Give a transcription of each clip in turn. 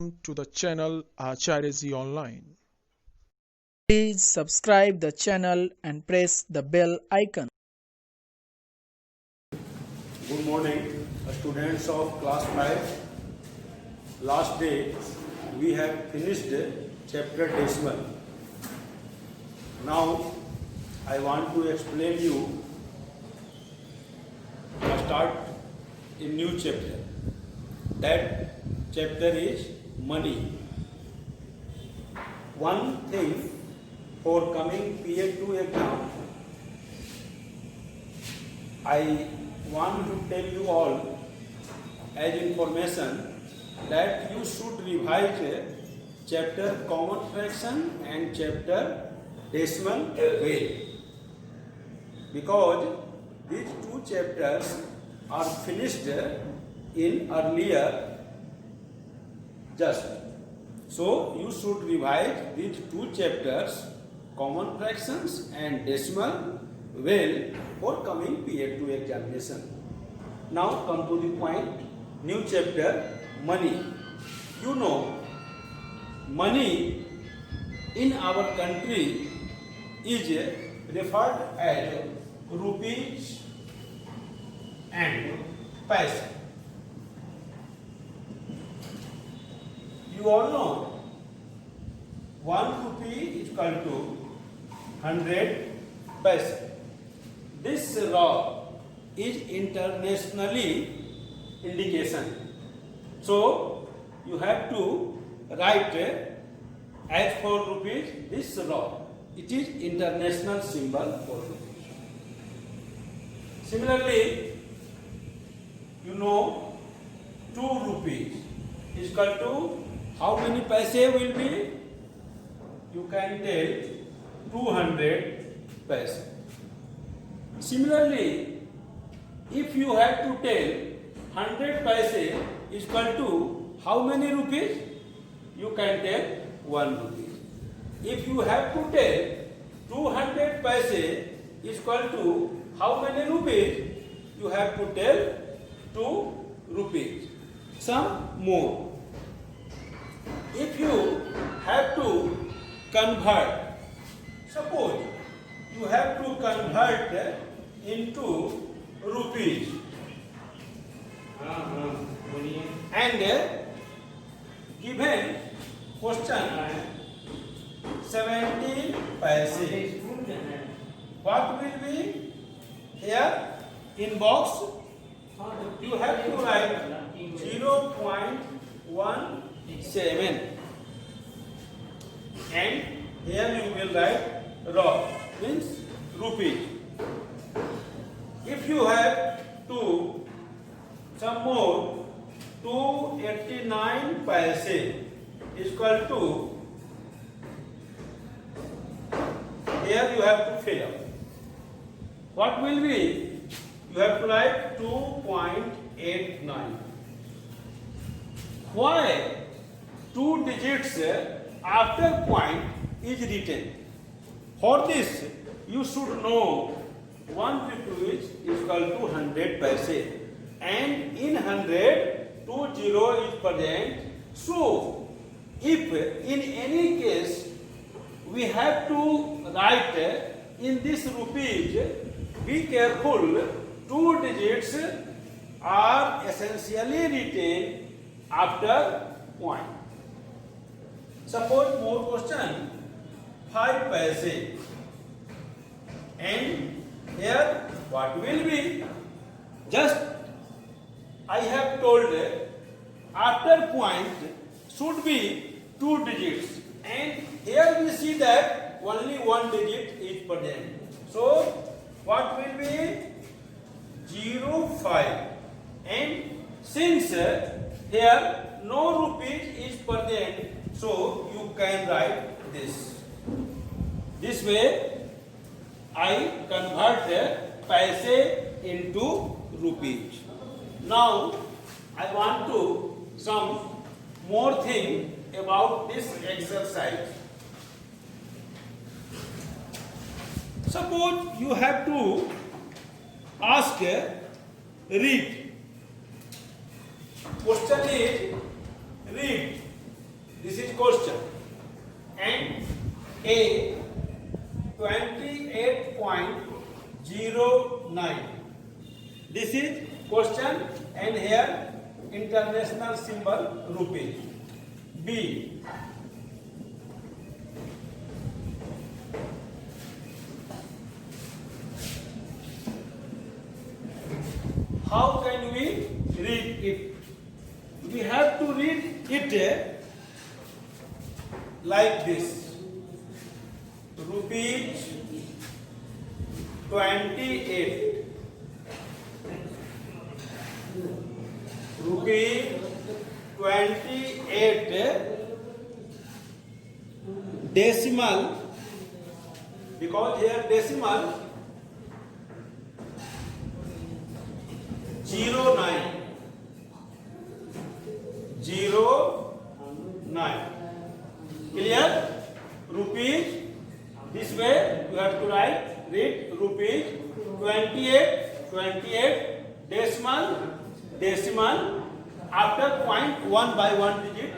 to the channel Acharyaji Online. Please subscribe the channel and press the bell icon. Good morning, students of class 5. Last day we have finished chapter decimal. Now I want to explain you start a new chapter. That chapter is money. One thing for coming PA2 exam, I want to tell you all as information that you should revise chapter common fraction and chapter decimal well, because these two chapters are finished in earlier just. So you should revise these two chapters, common fractions and decimal, well for coming PA2 examination. Now come to the point. New chapter, money. You know, money in our country is referred as rupees and paisa. You all know 1 rupee is equal to 100 paisa. This raw is internationally indication. So you have to write as for rupees this raw. It is international symbol for rupees. Similarly, you know 2 rupees is equal to how many paise will be? You can tell 200 paise. Similarly, if you have to tell 100 paise is equal to how many rupees? You can tell 1 rupee. If you have to tell 200 paise is equal to how many rupees? You have to tell 2 rupees. Some more. If you have to convert, suppose you have to convert into rupees and given question 70 paise, what will be here in box? You have to write 0.17 and here you will write raw, means rupees. If you have to some more 289 paise is equal to, here you have to fill up. What will be? You have to write 2.89. Why 2 digits after point is written? For this, you should know 1 rupee is equal to 100 paise, and in 100 2 zero is present. So, if in any case we have to write in this rupees, be careful, 2 digits are essentially written after point. Suppose more question, 5 paise, and here what will be? Just I have told after point should be 2 digits, and here we see that only 1 digit is present. So what will be? 05, and since here no rupees is present, so you can write this. This way I convert paise into rupees. Now I want to some more thing about this exercise. Suppose you have to ask read. Question is read A 28.09. This is question and here international symbol rupee. B. How can we read it? We have to read it like this. Rupees 28. Rupees 28 decimal, because here decimal 09. Clear? Rupees, this way you have to read rupees 28 decimal after point 1 by 1 digit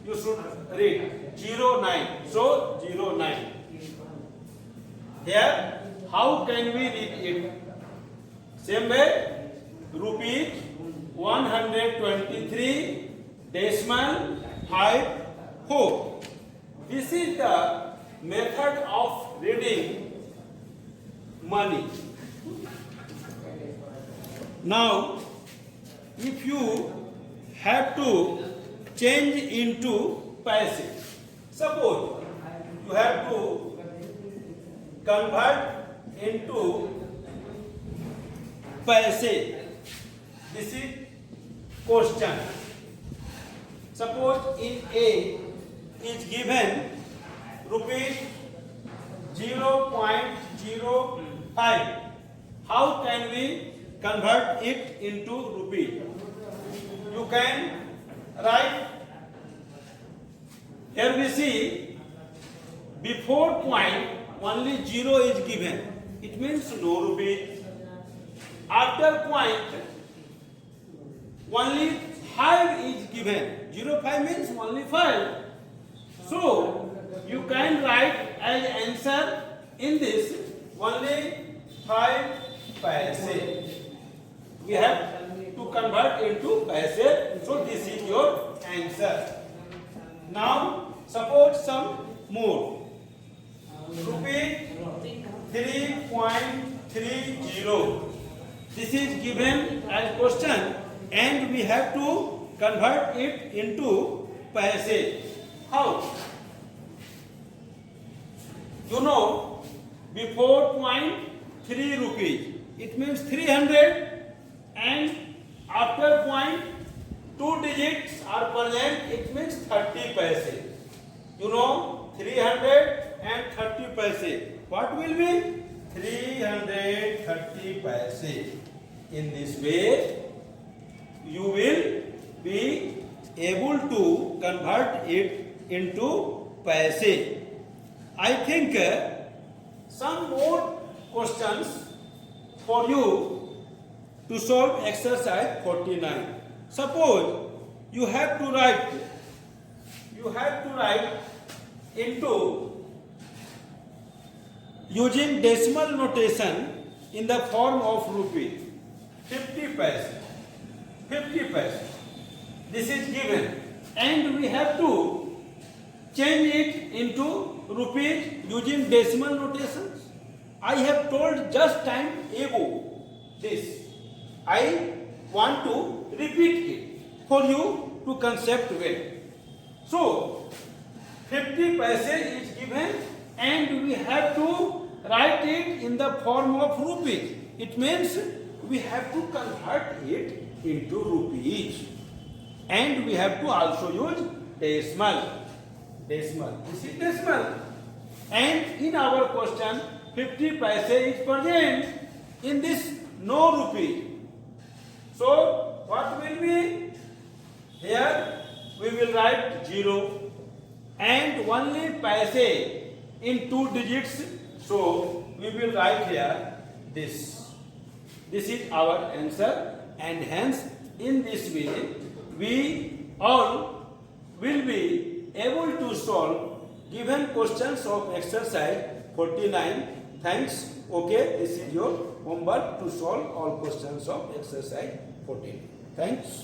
you should read 09. So 09. Here how can we read it? Same way, rupees 123 decimal 54. This is the method of reading money. Now, if you have to change into paise, suppose you have to convert into paise. This is question. Suppose in A is given rupees 0.05. How can we convert it into rupee? You can write, here we see before point only 0 is given. It means no rupee. After point only 5 is given. 0.5 means only 5. So you can write as answer in this only 5 paise. We have to convert into paise. So this is your answer. Now suppose some more. Rupees 3.30. This is given as question and we have to convert it into paise. How? You know, before point 3 rupees, it means 300, and after point 2 digits are present, it means 30 paise. You know, 300 and 30 paise. What will be? 330 paise. In this way, you will be able to convert it into paise. I think some more questions for you to solve exercise 49. Suppose you have to write into using decimal notation in the form of rupee. 50 paise. This is given and we have to change it into rupees using decimal notations. I have told just time ago this. I want to repeat it for you to concept well. So 50 paise is given and we have to write it in the form of rupees. It means we have to convert it into rupees and we have to also use decimal. This is decimal. And in our question 50 paise is present in this no rupee. So what will be? Here we will write 0 and only paise in 2 digits. So we will write here this. This is our answer and hence in this way we all will be able to solve given questions of exercise 49. Thanks. Okay, this is your homework to solve all questions of exercise 14. Thanks.